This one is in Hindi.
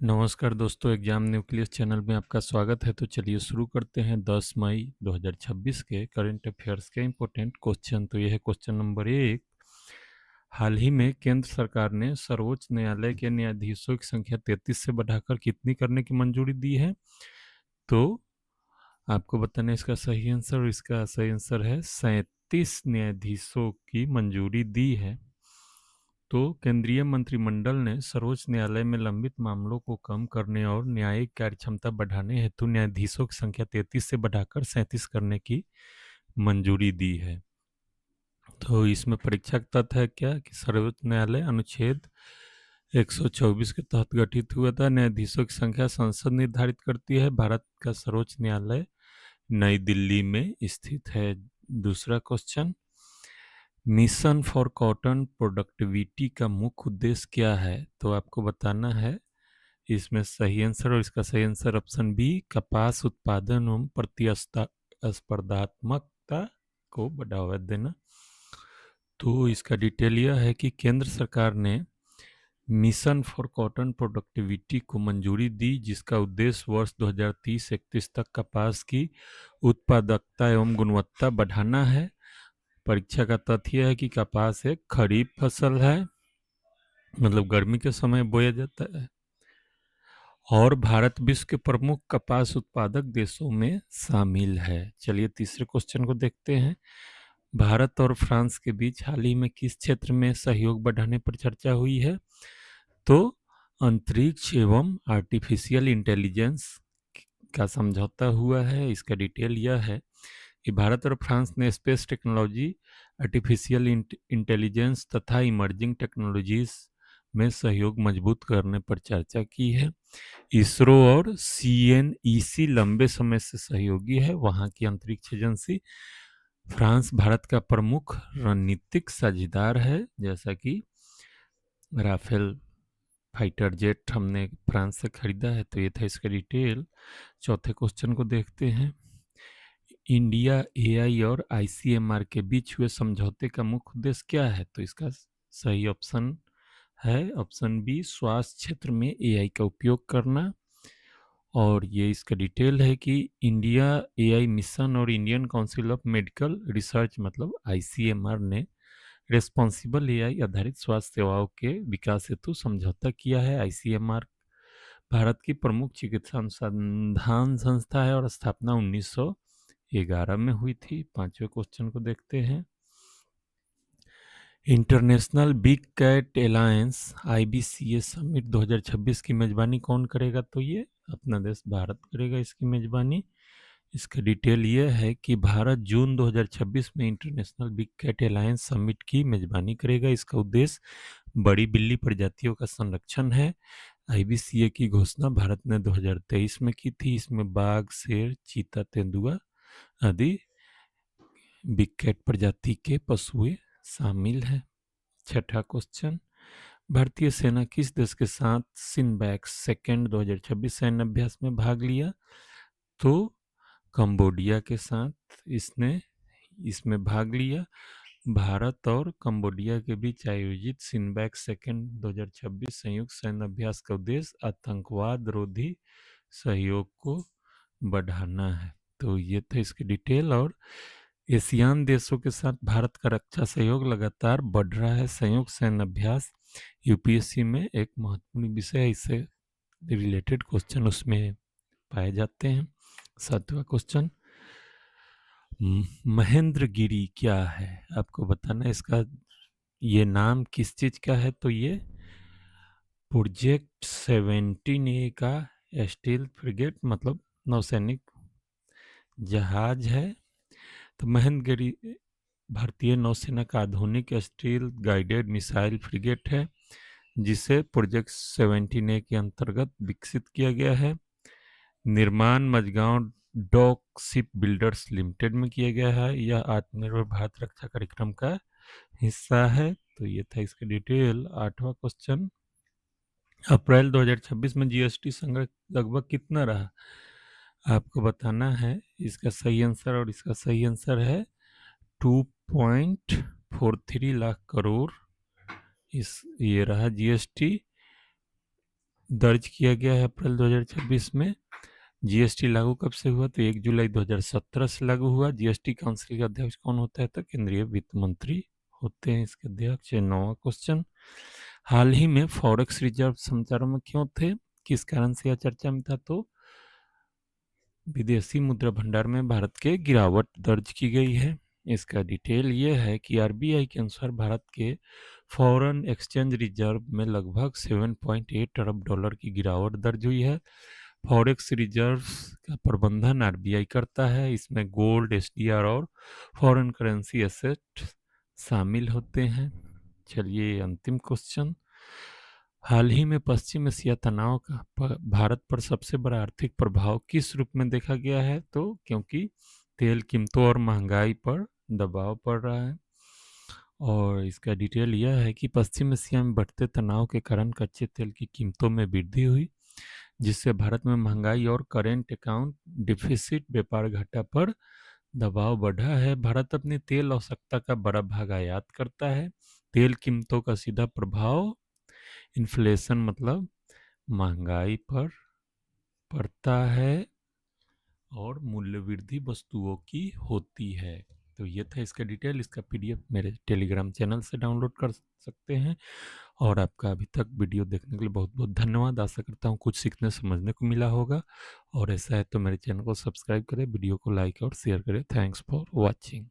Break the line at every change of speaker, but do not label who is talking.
नमस्कार दोस्तों, एग्जाम न्यूक्लियस चैनल में आपका स्वागत है। तो चलिए शुरू करते हैं 10 मई 2026 के करंट अफेयर्स के इम्पोर्टेंट क्वेश्चन। तो यह है क्वेश्चन नंबर 1। हाल ही में केंद्र सरकार ने सर्वोच्च न्यायालय के न्यायाधीशों की संख्या 33 से बढ़ाकर कितनी करने की मंजूरी दी है? तो आपको बताना है इसका सही आंसर, और इसका सही आंसर है 37 न्यायाधीशों की मंजूरी दी है। तो केंद्रीय मंत्रिमंडल ने सर्वोच्च न्यायालय में लंबित मामलों को कम करने और न्यायिक कार्यक्षमता बढ़ाने हेतु न्यायाधीशों की संख्या 33 से बढ़ाकर 37 करने की मंजूरी दी है। तो इसमें परीक्षा का तथ्य है क्या कि सर्वोच्च न्यायालय अनुच्छेद 124 के तहत गठित हुआ था। न्यायाधीशों की संख्या संसद निर्धारित करती है। भारत का सर्वोच्च न्यायालय नई दिल्ली में स्थित है। दूसरा question, mission for cotton productivity का मुख्य उद्देश्य क्या है? तो आपको बताना है इसमें सही आंसर, और इसका सही आंसर ऑप्शन बी, कपास उत्पादन एवं प्रतिस्पर्धात्मकता को बढ़ावा देना। तो इसका डिटेल यह है कि केंद्र सरकार ने मिशन फॉर कॉटन प्रोडक्टिविटी को मंजूरी दी, जिसका उद्देश्य वर्ष 2030-31 तक कपास की उत्पादकता एवं गुणवत्ता बढ़ाना है। परीक्षा का तथ्य है कि कपास एक खरीफ फसल है, मतलब गर्मी के समय बोया जाता है, और भारत विश्व के प्रमुख कपास उत्पादक देशों में शामिल है। चलिए तीसरे क्वेश्चन को देखते हैं। भारत और फ्रांस के बीच हाल ही में किस क्षेत्र में सहयोग बढ़ाने पर चर्चा हुई है? तो अंतरिक्ष एवं आर्टिफिशियल इंटेलिजेंस का समझौता हुआ है। इसका डिटेल यह है कि भारत और फ्रांस ने स्पेस टेक्नोलॉजी, आर्टिफिशियल इंटेलिजेंस तथा इमर्जिंग टेक्नोलॉजीज में सहयोग मजबूत करने पर चर्चा की है। इसरो और सीएनईसी लंबे समय से सहयोगी है, वहाँ की अंतरिक्ष एजेंसी। फ्रांस भारत का प्रमुख रणनीतिक साझेदार है, जैसा कि राफेल फाइटर जेट हमने फ्रांस से खरीदा है। तो ये था इसका डिटेल। चौथे क्वेश्चन को देखते हैं। इंडिया एआई और आईसीएमआर के बीच हुए समझौते का मुख्य उद्देश्य क्या है? तो इसका सही ऑप्शन है ऑप्शन बी, स्वास्थ्य क्षेत्र में एआई का उपयोग करना। और ये इसका डिटेल है कि इंडिया एआई मिशन और Indian council of medical research मतलब आईसीएमआर ने रेस्पॉन्सिबल एआई आधारित स्वास्थ्य सेवाओं के विकास हेतु समझौता किया है। आईसीएमआर भारत की प्रमुख चिकित्सा अनुसंधान संस्था है और स्थापना 1911 में हुई थी। पांचवें क्वेश्चन को देखते हैं। International big cat alliance IBCA summit 2026 की मेजबानी कौन करेगा? तो ये अपना देश भारत करेगा इसकी मेजबानी। इसका डिटेल ये है कि भारत जून 2026 में international big cat alliance summit की मेजबानी करेगा। इसका उद्देश्य बड़ी बिल्ली प्रजातियों का संरक्षण है। IBCA की घोषणा भारत ने 2023 में की थी। इसमें बाघ, शेर, चीता, तेंदुआ आदि बिग कैट प्रजाति के पशुएं शामिल हैं। छठा क्वेश्चन, भारतीय सेना किस देश के साथ सिनबैक सेकेंड 2026 सैन्य अभ्यास में भाग लिया? तो कंबोडिया के साथ इसने इसमें भाग लिया। भारत और कंबोडिया के बीच आयोजित सिनबैक सेकेंड 2026 संयुक्त सैन्य अभ्यास का उद्देश्य आतंकवाद रोधी सहयोग को बढ़ाना है। तो ये था इसकी डिटेल। और एशियान देशों के साथ भारत का रक्षा सहयोग लगातार बढ़ रहा है। संयुक्त सैन्य अभ्यास यूपीएससी में एक महत्वपूर्ण विषय है, इससे रिलेटेड क्वेश्चन उसमें पाए जाते हैं। सातवां क्वेश्चन, महेंद्रगिरी क्या है? आपको बताना है इसका ये नाम किस चीज का है? तो ये प्रोजेक्ट 17A का स्टील फ्रिगेट मतलब नौसैनिक जहाज है। तो महेंद्रगिरी भारतीय नौसेना का आधुनिक स्टील गाइडेड मिसाइल फ्रिगेट है, जिसे प्रोजेक्ट 17A के अंतर्गत विकसित किया गया है। निर्माण Mazagon dock shipbuilders limited में किया गया है। यह आत्मनिर्भर भारत रक्षा कार्यक्रम का हिस्सा है। तो ये था इसका डिटेल। आठवां क्वेश्चन, अप्रैल 2026 में जीएसटी संग्रह लगभग कितना रहा? आपको बताना है इसका सही आंसर, और इसका सही आंसर है 2.43 लाख करोड़। ये रहा जीएसटी दर्ज किया गया है अप्रैल 2026 में। जीएसटी लागू कब से हुआ? तो 1 जुलाई 2017 से लागू हुआ। जीएसटी काउंसिल के अध्यक्ष कौन होता है? तो केंद्रीय वित्त मंत्री होते हैं इसके अध्यक्ष। 9वां क्वेश्चन, हाल ही में फॉरेक्स रिजर्व समाचारों में क्यों थे? किस कारण से यह चर्चा में था? तो विदेशी मुद्रा भंडार में भारत के गिरावट दर्ज की गई है। इसका डिटेल ये है कि आरबीआई के अनुसार भारत के फॉरेन एक्सचेंज रिजर्व में लगभग 7.8 अरब डॉलर की गिरावट दर्ज हुई है। फॉरेक्स रिजर्व्स का प्रबंधन आरबीआई करता है। इसमें गोल्ड, एसडीआर और फॉरेन करेंसी एसेट शामिल होते हैं। चलिए अंतिम क्वेश्चन, हाल ही में पश्चिम एशिया तनाव का भारत पर सबसे बड़ा आर्थिक प्रभाव किस रूप में देखा गया है? तो क्योंकि तेल कीमतों और महंगाई पर दबाव पड़ रहा है। और इसका डिटेल यह है कि पश्चिम एशिया में बढ़ते तनाव के कारण कच्चे तेल की कीमतों में वृद्धि हुई, जिससे भारत में महंगाई और करेंट अकाउंट डिफिसिट व्यापार घाटा पर दबाव बढ़ा है। भारत अपनी तेल आवश्यकता का बड़ा भाग आयात करता है। तेल कीमतों का सीधा प्रभाव इन्फ्लेशन मतलब महंगाई पर पड़ता है और मूल्य वृद्धि वस्तुओं की होती है। तो ये था इसका डिटेल। इसका पीडीएफ मेरे टेलीग्राम चैनल से डाउनलोड कर सकते हैं। और आपका अभी तक वीडियो देखने के लिए बहुत बहुत धन्यवाद। आशा करता हूँ कुछ सीखने समझने को मिला होगा, और ऐसा है तो मेरे चैनल को सब्सक्राइब करें, वीडियो को लाइक और शेयर करें। Thanks for watching.